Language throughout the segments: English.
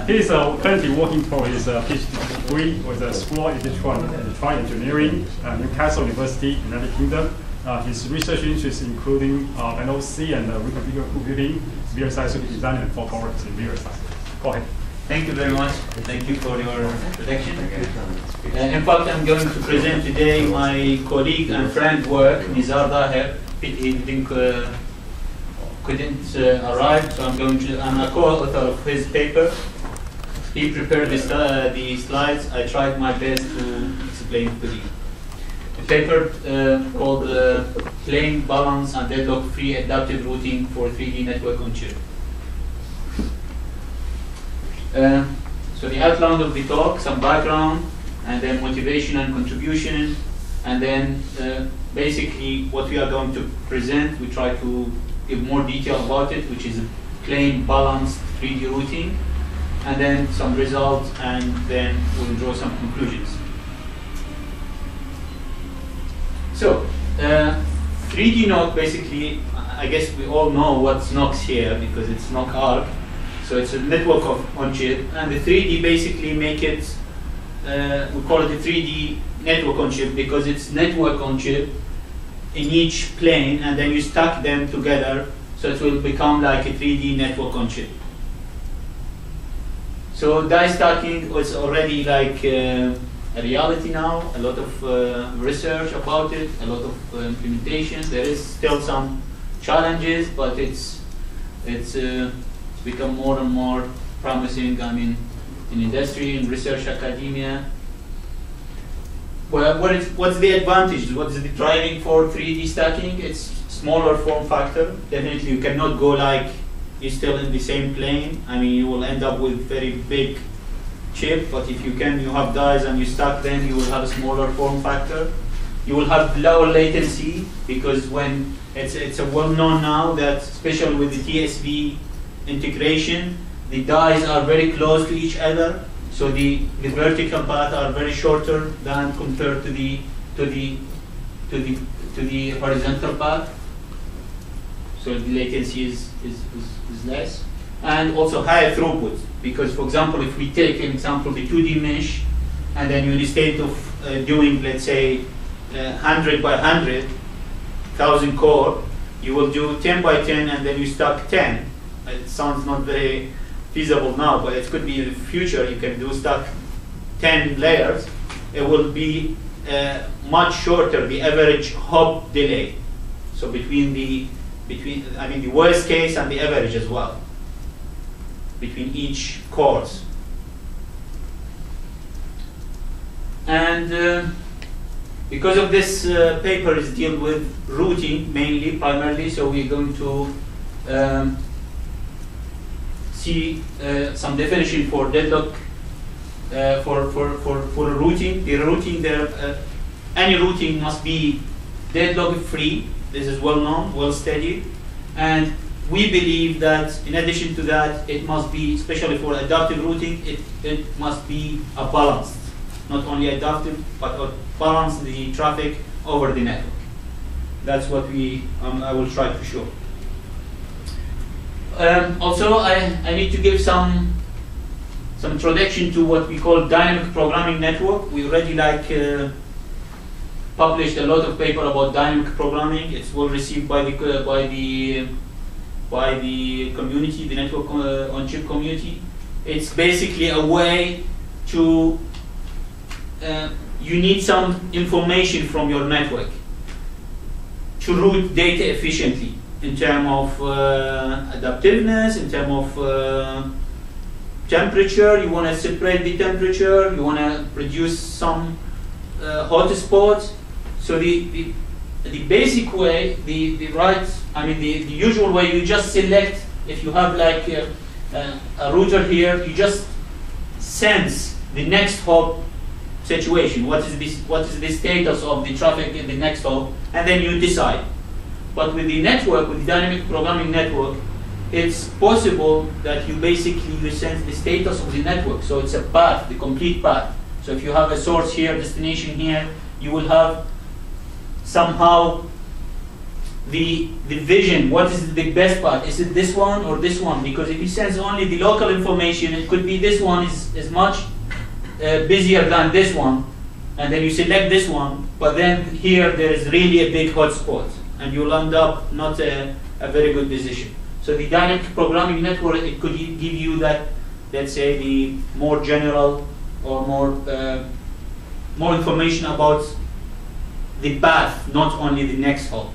He is currently working for his PhD degree with the School of Electrical Engineering at Newcastle University, United Kingdom. His research interests including NOC and reconfigurable computing, VLSI circuit design, and fault tolerance in VLSI. Go ahead. Thank you very much. Thank you for your introduction. In fact, I'm going to present today my colleague and friend work, Nizar Dahir. He couldn't arrive, so I'm a co-author of his paper. He prepared the slides. I tried my best to explain to you. A paper called Plane Balance and Deadlock-Free Adaptive Routing for 3D Network on Chip. So the outline of the talk, some background, and then motivation and contribution, and then basically what we are going to present. We try to give more detail about it, which is a plane balanced 3D routing, and then some results, and then we'll draw some conclusions. So 3D NOC, basically, I guess we all know what's NOCs here because it's NoCArc. So it's a network on chip, and the 3D basically make it, we call it a 3D network on chip because it's network on chip in each plane, and then you stack them together, so it will become like a 3D network on chip. So die stacking is already like a reality now, a lot of research about it, a lot of implementation. There is still some challenges, but it's become more and more promising, I mean, in industry, in research, academia. Well, what's the advantage? What is the driving for 3D stacking? It's smaller form factor. Definitely you cannot go like you're still in the same plane. I mean, you will end up with very big chip, but if you have dies and you stack them, you will have a smaller form factor. You will have lower latency because when it's a well-known now that, especially with the TSV integration, the dies are very close to each other, so the vertical path are very shorter than compared to the horizontal path. So the latency is less, and also higher throughput. Because, for example, if we take an example, the 2D mesh, and then you're instead of doing, let's say, 100 by 100, 1,000 core, you will do 10 by 10, and then you stack 10. It sounds not very feasible now, but it could be in the future. You can do stack 10 layers. It will be much shorter, the average hop delay. So between the worst case and the average as well, between each cores. And because of this paper is deal with routing mainly, primarily, so we're going to see some definition for deadlock for routing. The routing there, any routing must be deadlock-free. This is well known, well studied, and we believe that in addition to that, it must be, especially for adaptive routing, it must be a balanced, not only adaptive, but balance the traffic over the network. That's what I will try to show. Also, I need to give some introduction to what we call dynamic programming network. We already published a lot of paper about dynamic programming. It's well received by the community, the network on chip community. It's basically a way to you need some information from your network to route data efficiently in terms of adaptiveness, in terms of temperature. You want to separate the temperature, you want to produce some hotspots. So the basic way, the usual way, you just select, if you have like a router here, you just sense the next hop situation. What is the status of the traffic in the next hop, and then you decide. But with the network, with the dynamic programming network, it's possible that you sense the status of the network. So it's a path, the complete path. So if you have a source here, destination here, you will have somehow the vision, what is the best part? Is it this one or this one? Because if it sends only the local information, it could be this one is much busier than this one, and then you select this one, but then here there is really a big hotspot, and you'll end up not a very good position. So the dynamic programming network, it could give you that, let's say, the more general or more information about the path, not only the next hop.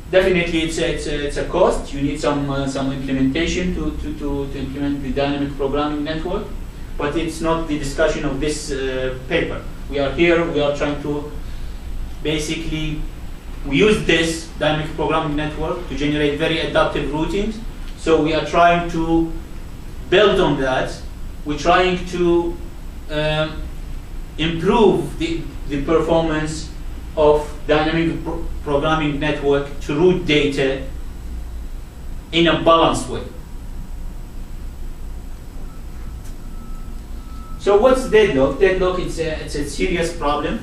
Definitely, it's a cost. You need some implementation to implement the dynamic programming network, but it's not the discussion of this paper. We are here. We are trying to basically we use this dynamic programming network to generate very adaptive routines. So we are trying to build on that. We're trying to improve the performance of dynamic programming network to route data in a balanced way. So what's deadlock? Deadlock, it's a serious problem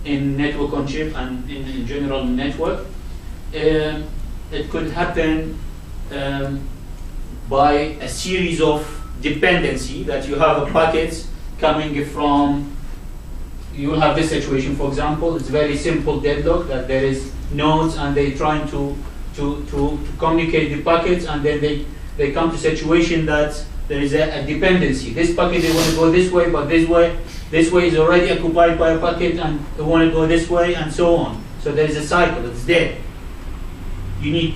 in network on chip and in general network. It could happen by a series of dependency that you have a packet coming from. You will have this situation, for example. It's very simple deadlock that there is nodes and they're trying to communicate the packets, and then they come to situation that there is a dependency. This packet, they want to go this way, but this way is already occupied by a packet, and they want to go this way, and so on. So there is a cycle. It's dead. You need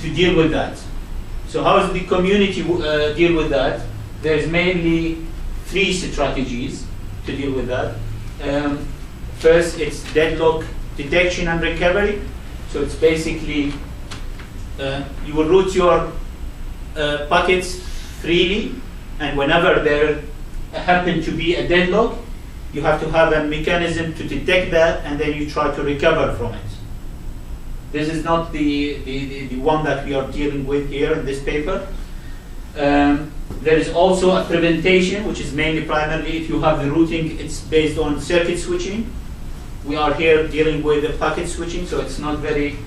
to deal with that. So how does the community deal with that? There's mainly 3 strategies to deal with that. First, it's deadlock detection and recovery. So it's basically you will route your packets freely, and whenever there happen to be a deadlock, you have to have a mechanism to detect that, and then you try to recover from it. This is not the one that we are dealing with here in this paper. There is also a preventation, which is mainly primarily if you have the routing, it's based on circuit switching. We are here dealing with the packet switching, so it's not very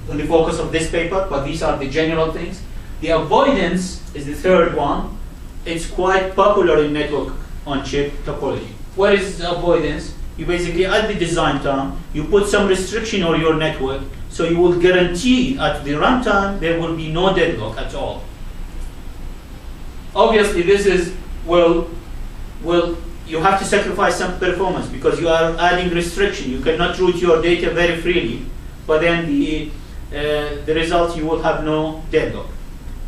on the focus of this paper, but these are the general things. The avoidance is the third one. It's quite popular in network on chip topology. What is avoidance? You basically, at the design time, you put some restriction on your network, so you will guarantee at the runtime there will be no deadlock at all. Obviously, this is, well, you have to sacrifice some performance because you are adding restriction. You cannot route your data very freely, but then the result, you will have no deadlock.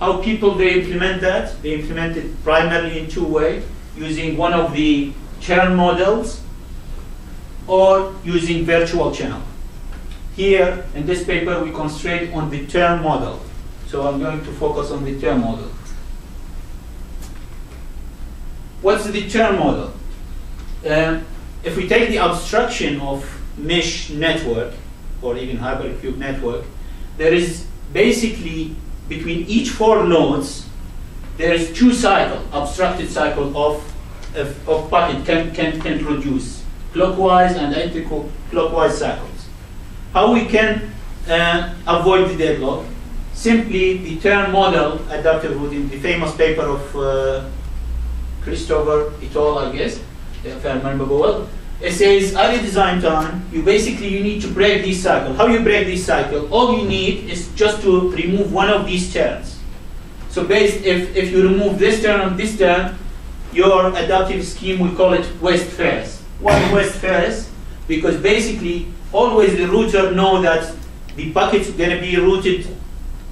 How people they implement that? They implement it primarily in 2 ways, using one of the churn models or using virtual channel. Here in this paper we concentrate on the churn model. So I'm going to focus on the churn model. What's the churn model? If we take the abstraction of mesh network or even hypercube network, there is basically between each 4 nodes there is 2 cycles, abstracted cycle of packet can produce clockwise and anti-clockwise cycles. How we can avoid the deadlock? Simply the churn model adaptive routing, the famous paper of Christopher et al., I guess, if I remember well. It says at the design time, you need to break this cycle. How you break this cycle? All you need is just to remove one of these turns. So if you remove this turn and this turn, your adaptive scheme, we call it west first. Why west first? Because basically, always the router know that the packet is going to be routed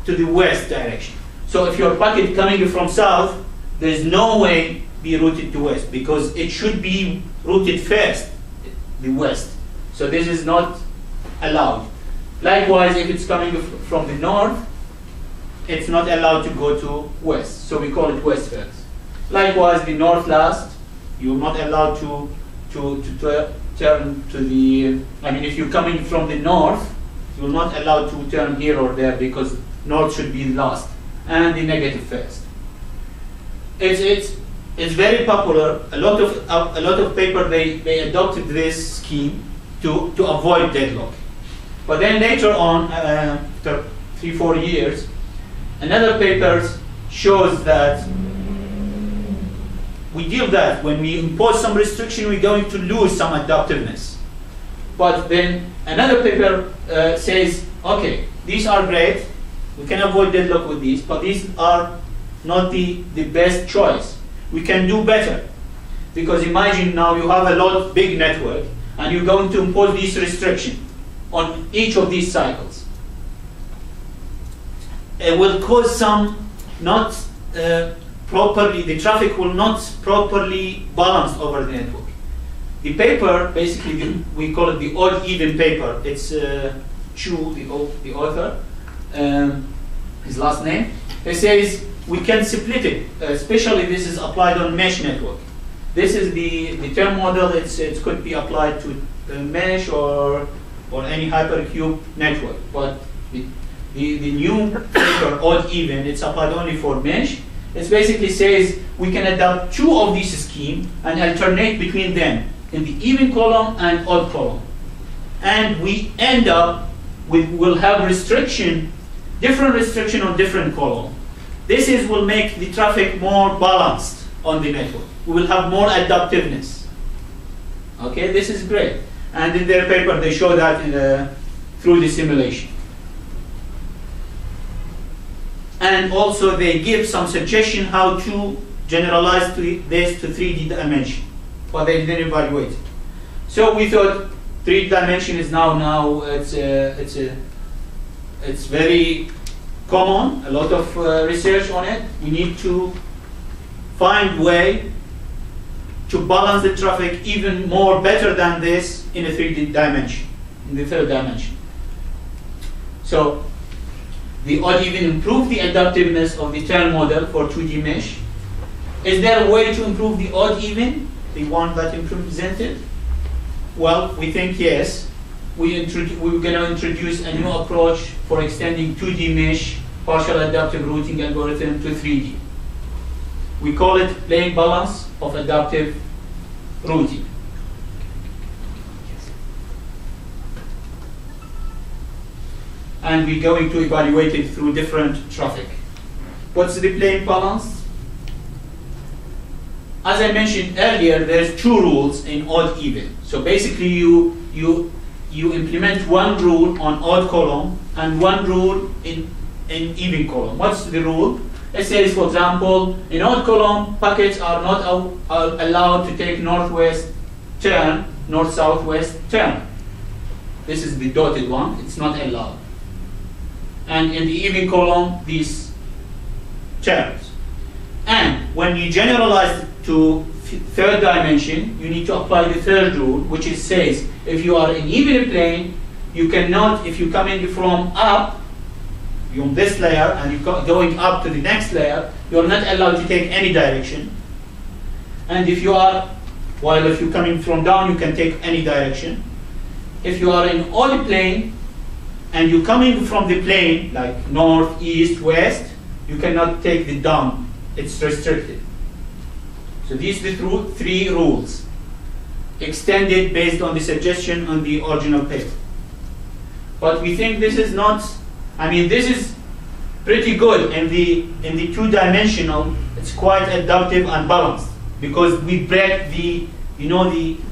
to the west direction. So if your packet coming from south, there's no way be routed to west because it should be routed first, the west. So this is not allowed. Likewise, if it's coming from the north, it's not allowed to go to west. So we call it west first. Likewise, the north last, you're not allowed to turn to the, if you're coming from the north, you're not allowed to turn here or there because north should be last, and the negative first. It's it's very popular. A lot of paper they adopted this scheme to avoid deadlock. But then later on, after 3-4 years, another paper shows that we deal that when we impose some restriction, we're going to lose some adaptiveness. But then another paper says, okay, these are great, we can avoid deadlock with these, but these are not the best choice. We can do better. Because imagine now you have a big network, and you're going to impose this restriction on each of these cycles. It will cause some not properly, the traffic will not properly balance over the network. The paper, basically, we call it the odd-even paper. It's Chu, the author, his last name. He says we can split it, especially this is applied on mesh network. This is the term model. It could be applied to mesh or any hypercube network. But the new paper, odd-even, it's applied only for mesh. It basically says we can adopt two of these schemes and alternate between them in the even column and odd column. And we end up with, we'll have different restriction on different column. This will make the traffic more balanced on the network. We will have more adaptiveness. Okay, this is great. And in their paper, they show that through the simulation. And also, they give some suggestion how to generalize this to 3D dimension, but they didn't evaluate it. So we thought 3D dimension is now it's very common. A lot of research on it. We need to find way to balance the traffic even more better than this in a 3D dimension, in the third dimension. So the odd-even improve the adaptiveness of the term model for 2D mesh. Is there a way to improve the odd-even, the one that you presented? Well, we think yes. We're going to introduce a new approach for extending 2D mesh partial adaptive routing algorithm to 3D. We call it plane balance of adaptive routing. And we're going to evaluate it through different traffic. What's the plane balance? As I mentioned earlier, there's two rules in odd-even. So basically, you implement one rule on odd column and one rule in even column. What's the rule? It says, for example, in odd column, packets are not allowed to take northwest turn, north-southwest turn. This is the dotted one. It's not allowed. And in the even column, these terms. And when you generalize to third dimension, you need to apply the third rule, which says if you are in even plane, you cannot, if you're coming from up, you're on this layer and you're going up to the next layer, you're not allowed to take any direction. And if you are, while if you're coming from down, you can take any direction. If you are in odd plane, and you're coming from the plane, like north, east, west, you cannot take the down. It's restricted. So these are the three rules, extended based on the suggestion on the original paper. But we think this is not, I mean, this is pretty good in the two-dimensional. It's quite adaptive and balanced because we break the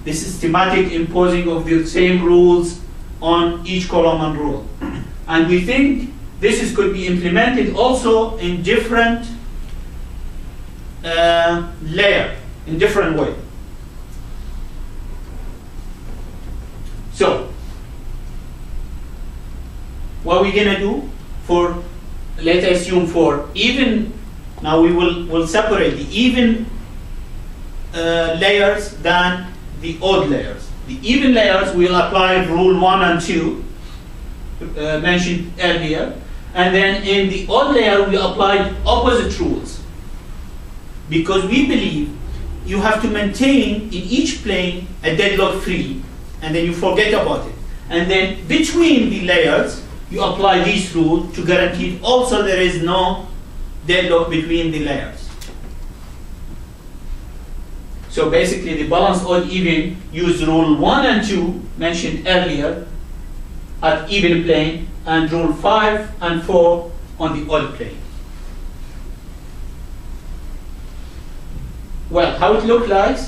systematic imposing of the same rules on each column and rule. And we think this could be implemented also in different layer, in different way. So, what we're gonna do for, let's assume for even, now we will separate the even layers than the odd layers. The even layers will apply rule 1 and 2 mentioned earlier, and then in the odd layer we apply opposite rules because we believe you have to maintain in each plane a deadlock-free, and then you forget about it. And then between the layers you apply this rule to guarantee also there is no deadlock between the layers. So basically the balanced odd even use rule 1 and 2 mentioned earlier at even plane, and rule 5 and 4 on the odd plane. Well, how it looks like?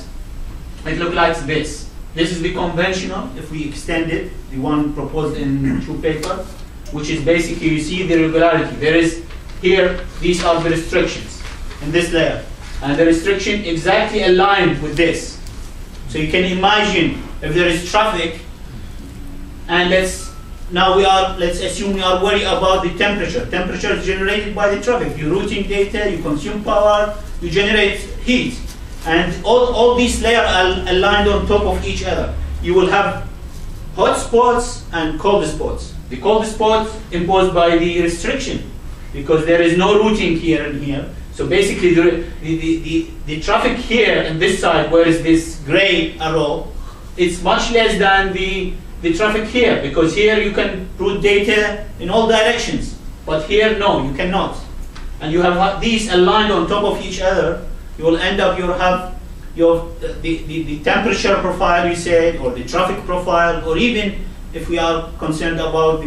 It looks like this. This is the conventional, if we extend it, the one proposed in 2 paper, which is basically, you see the regularity. There is here, these are the restrictions in this layer. And the restriction exactly aligned with this. So you can imagine if there is traffic, and let's assume we are worried about the temperature. Temperature is generated by the traffic. You routing data, you consume power, you generate heat. And all these layers are aligned on top of each other. You will have hot spots and cold spots. The cold spots imposed by the restriction, because there is no routing here and here. So basically the traffic here in this side, where is this gray arrow, it's much less than the traffic here, because here you can route data in all directions. But here, no, you cannot. And you have these aligned on top of each other. You will end up, the temperature profile, you said, or the traffic profile, or even if we are concerned about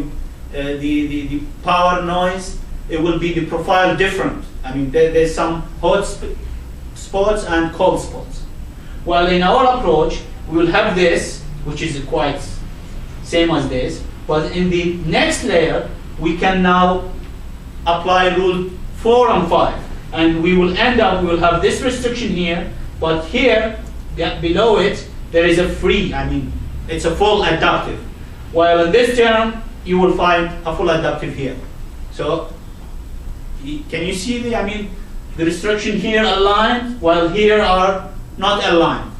the power noise, it will be the profile different. I mean, there's some hot spots and cold spots. Well, in our approach, we will have this, which is quite same as this, but in the next layer, we can now apply rule 4 and 5. And we will end up, we will have this restriction here, but here, below it, there is a free, I mean, it's a full adaptive. While in this term, you will find a full adaptive here. So, can you see the restriction here aligned, while here are not aligned.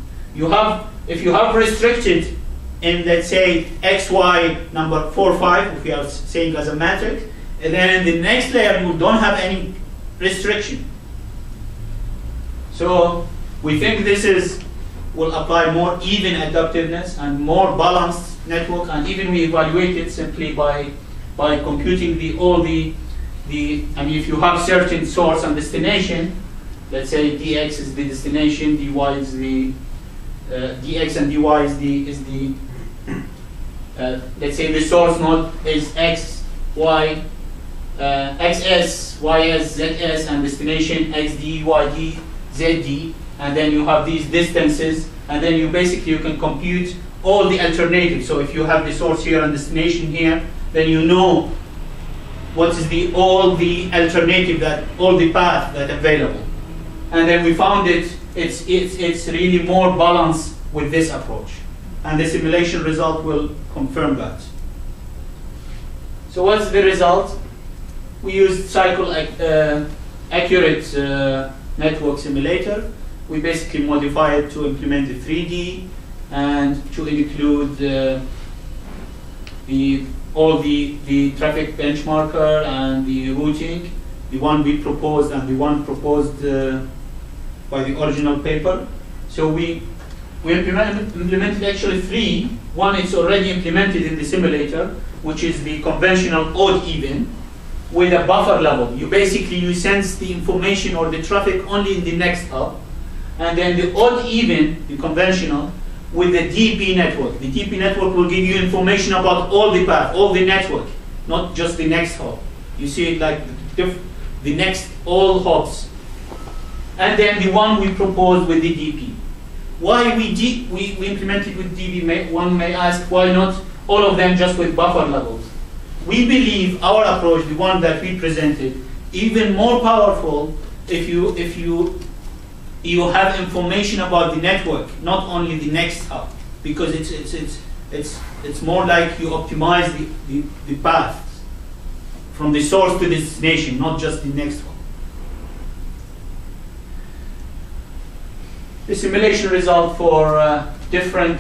If you have restricted in, let's say, XY number 4, 5, if we are saying as a matrix, and then in the next layer, you don't have any restriction. So we think this will apply more even adaptiveness and more balanced network, and even we evaluate it simply by computing if you have certain source and destination, let's say dx is the destination, dy is the dx and dy is the let's say the source node is x, y, xs, ys, zs, and destination xd, yd, zd, and then you have these distances, and then you can compute all the alternatives. So if you have the source here and destination here, then you know what is all the alternative all the path that available. And then we found it's really more balanced with this approach. And the simulation result will confirm that. So what's the result? We used cycle accurate network simulator. We basically modify it to implement the 3D and to include all the traffic benchmarker and the routing, the one we proposed and the one proposed by the original paper. So we implemented actually 3. One is already implemented in the simulator, which is the conventional odd even with a buffer level. You sense the information or the traffic only in the next hub, and then the odd even, the conventional, with the DP network. The DP network will give you information about all the path, all the network, not just the next hop. You see it like the next all hops. And then the one we proposed with the DP. Why we implemented with DP, one may ask, why not all of them just with buffer levels? We believe our approach, the one that we presented, even more powerful if you have information about the network, not only the next hub, because it's more like you optimize the path from the source to the destination, not just the next one. The simulation result for different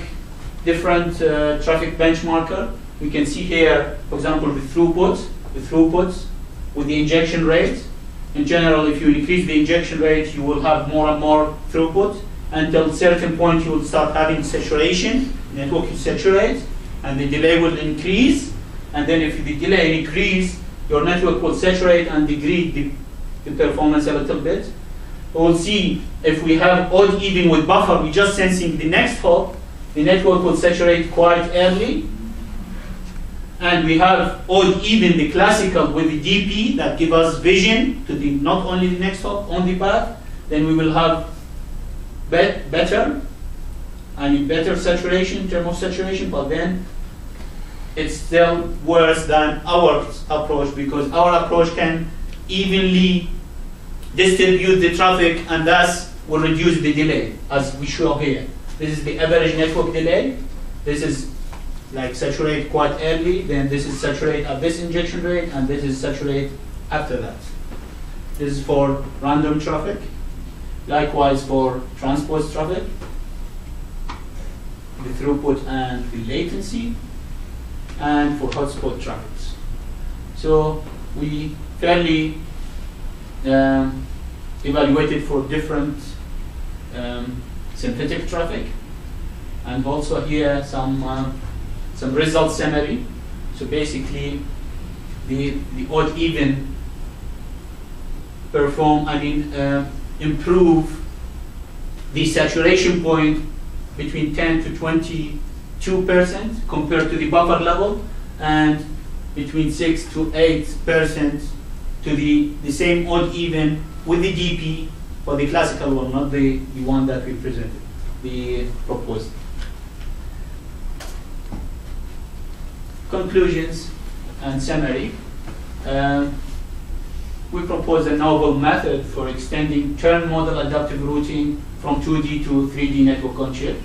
traffic benchmarker. We can see here, for example, the throughputs with the injection rate. In general, if you increase the injection rate, you will have more and more throughput. Until a certain point, you will start having saturation. The network will saturate, and the delay will increase. And then if the delay increase, your network will saturate and degrade the performance a little bit. we'll see if we have odd even with buffer, we're just sensing the next hop, the network will saturate quite early. And we have odd even, the classical with the DP that give us vision to the not only the next hop on the path, then we will have better saturation in terms of saturation, but then it's still worse than our approach, because our approach can evenly distribute the traffic and thus will reduce the delay, as we show here. This is the average network delay. This is like saturate quite early, then this is saturate at this injection rate, and this is saturate after that. This is for random traffic. Likewise for transport traffic, the throughput and the latency, and for hotspot traffics. So we fairly evaluated for different synthetic traffic, and also here some result summary. So basically, the odd even perform, improve the saturation point between 10 to 22% compared to the buffer level, and between 6 to 8% to the same odd even with the DP for the classical one, not the one that we presented, the proposed. Conclusions and summary. We propose a novel method for extending turn model adaptive routing from 2D to 3D network on chip.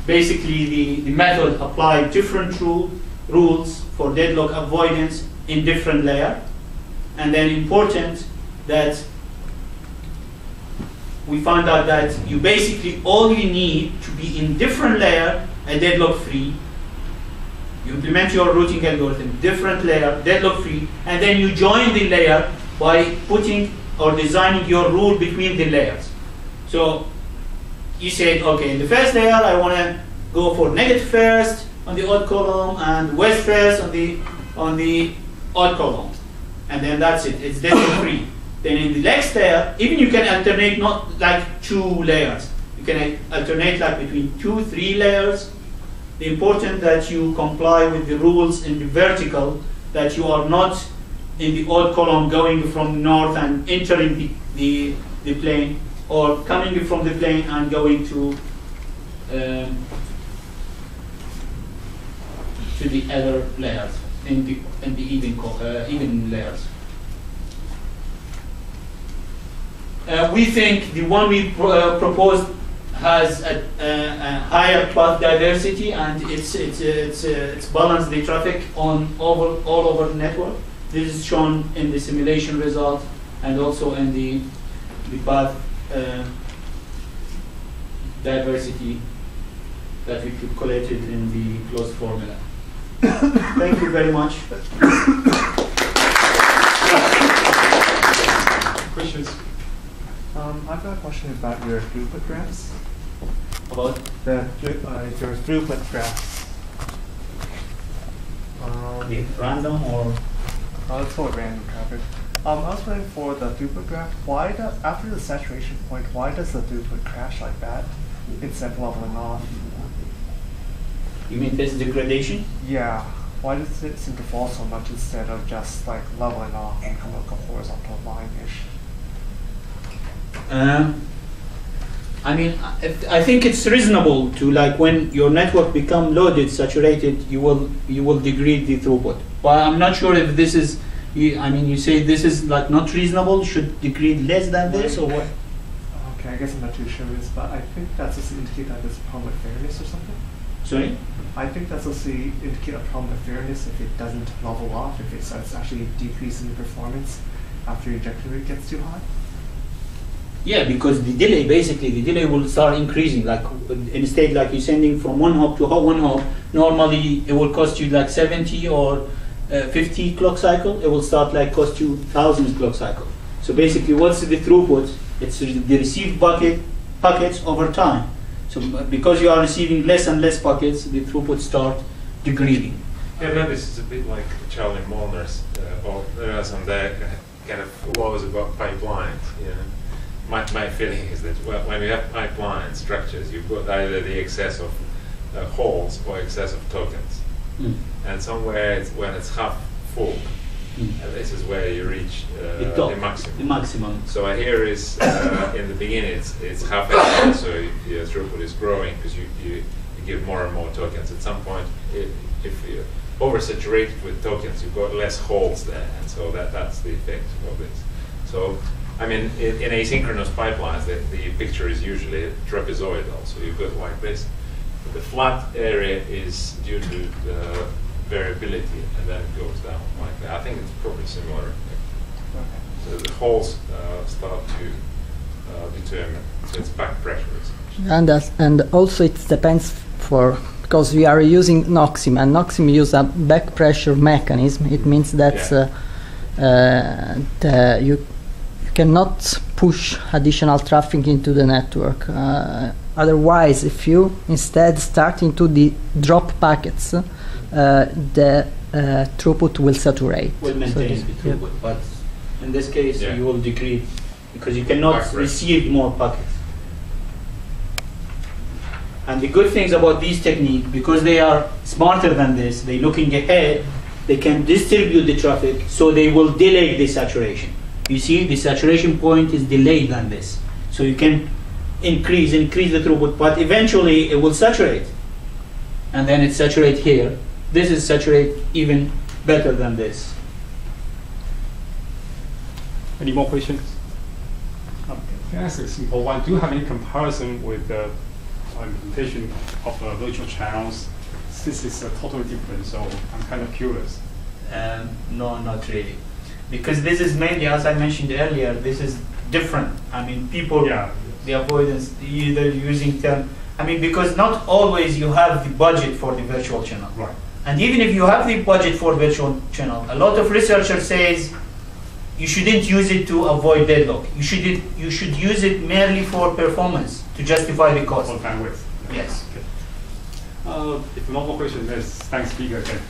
Basically, the method applied different rules for deadlock avoidance in different layers. And then important that we found out that you basically all you need to be in different layer and deadlock-free. You implement your routing algorithm, different layer, deadlock-free, and then you join the layer by putting or designing your rule between the layers. So you said, okay, in the first layer, I want to go for negative first on the odd column and west first on the odd column, and then that's it. It's deadlock-free. Then in the next layer, even you can alternate not like 2 layers. You can alternate like between 2, 3 layers. The important that you comply with the rules in the vertical, that you are not in the odd column going from north and entering the plane, or coming from the plane and going to the other layers in the even layers. We think the one we proposed has a higher path diversity, and it's balanced the traffic on all over the network. This is shown in the simulation result and also in the path diversity that we calculated in the closed formula. Thank you very much. Questions? I've got a question about your throughput graphs. About? Your throughput graphs. Random or? Let's go with random traffic. I was wondering for the throughput graph, why after the saturation point, why does the throughput crash like that instead of leveling off? You mean this degradation? Yeah. Why does it seem to fall so much instead of just like leveling off and kind of like a horizontal line-ish? I think it's reasonable to, like, when your network become loaded, saturated, you will degrade the throughput. But I'm not sure if this is, you say this is like not reasonable, should degrade less than this, or what? Okay, I guess I'm not too sure this, but I think that's just to indicate that there's a problem with fairness or something. Sorry? I think that's supposed to indicate a problem with fairness if it doesn't level off, if it starts actually decreasing the performance after your injection rate gets too high. Yeah, because the delay will start increasing. Like instead, like you're sending from one hop to one hop, normally it will cost you like 70 or 50 clock cycle. It will start like cost you 1,000 clock cycle. So basically, what's the throughput? It's the received packets over time. So because you are receiving less and less packets, the throughput start degrading. Yeah, maybe this is a bit like Charlie Molnar's, or there are some kind of laws about pipelines. You know, my feeling is that when you have pipeline structures, you've got either the excess of holes or excess of tokens, and somewhere when it's half full, this is where you reach the maximum. The maximum. So here is in the beginning it's half empty, so your throughput is growing because you give more and more tokens. At some point, if you oversaturated with tokens, you've got less holes there, and so that's the effect of this. So, I mean, in asynchronous pipelines, the picture is usually trapezoidal, so you've got like this. But the flat area is due to the variability, and then it goes down like that. I think it's probably similar. So the holes start to determine, so it's back pressure. And also it depends because we are using NoCArc, and NoCArc use a back pressure mechanism. It means that you cannot push additional traffic into the network. Otherwise, if you instead start into the drop packets, the throughput will saturate. Will maintain the throughput, but in this case you will decrease because you cannot receive more packets. And the good things about these techniques, because they are smarter than this, they're looking ahead, they can distribute the traffic, so they will delay the saturation. You see, the saturation point is delayed than this. So you can increase the throughput, but eventually it will saturate. And then it saturates here. This is saturate even better than this. Any more questions? Can I ask a simple one? Do you have any comparison with the implementation of virtual channels? This is totally different, so I'm kind of curious. No, not really. Because this is mainly, as I mentioned earlier, this is different. I mean, people, the avoidance, either using term, I mean, because not always you have the budget for the virtual channel. Right. And even if you have the budget for virtual channel, a lot of researchers says you shouldn't use it to avoid deadlock. You should use it merely for performance to justify the cost. For bandwidth. Yes. Okay. If no more questions, thanks, speaker again.